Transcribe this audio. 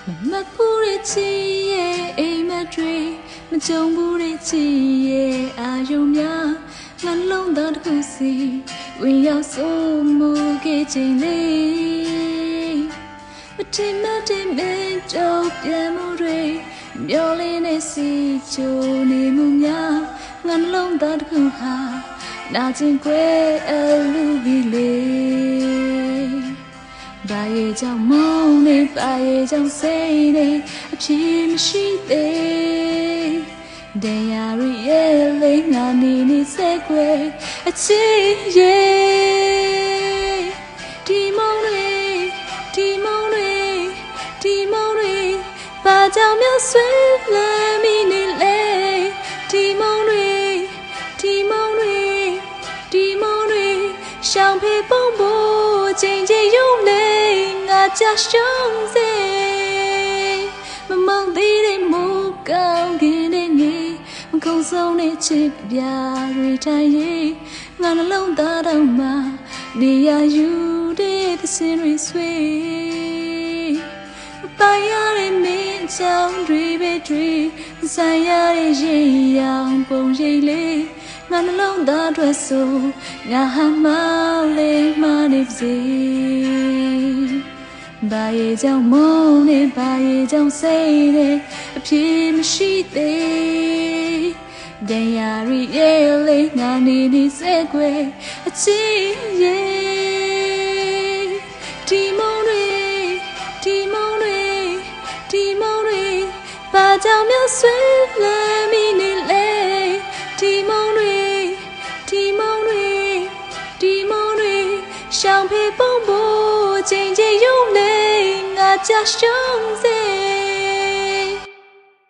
မပူရချီရဲ့အိမ်မတွေမကြုံဘူးတဲ့ချီရဲ့အာယုံများနှလုံးသားတစ်ခုစီဝင်ရောက်စိုးမှုခဲ့ခြင်းလေးမထင်မှတ်တဲ့မင်းတို့ပြန်မှုတွေမျောလေးနဲ့စီချိုနေမှုများနှလုံးသားတစ်ခုဟာနာကျင်ခွဲအလူပြီးလေဘာရဲ့ကြောင့်မောင်းနေဘာရဲ့ကြောင့်စိတ်နေအဖြေမရှိသေးတရားရဲ့လေးငါနေနေစဲခွဲအချစ်ရဲ့ဒီမောင်းတွေဒီမောင်းတွေဒီမောင်းတွေဘာကြောင့်များဆွေးလမ်းမိနေလဲဒီမောင်းတွေဒီမောင်းတွေဒီမောင်းတွေရှောင်ဖေးပုံဖို့ချိန်ချင်းယုံနေငါကြရှုံးစေမမောင်သေးတဲ့မူကောင်းကင်တဲ့နေမခုံဆုံးတဲ့ချစ်ပြတွေတိုင်းရင်ငါနှလုံးသားတော်မှာနေရယူတဲ့သစင်တွေဆွေးပိုင်ရတဲ့မင်းချောင်းတွေပဲတွေဆိုင်ရတဲ့ရေရောင်ပုံရိပ်လေးငါနှလုံးသားအတွက်ဆိုငါဟာမလေးမနေစေဘာရဲ့ကြောင့်မုန်းနေဘာရဲ့ကြောင့်စိတ်နေအဖြေမရှိသေးတရားရဲ့လေးငါနေနေစဲခွဲအချစ်ရဲ့ဒီမုန်းတွေဒီမုန်းတွေဒီမုန်းတွေဘာကြောင့်များဆွေးလမ်းမိနေလဲဒီမုန်းတွေဒီမုန်းတွေဒီမုန်းတွေရှောင်ဖေးပုံဖို့ချိန်ချင်းယုံနေငါကြရှုံးစေ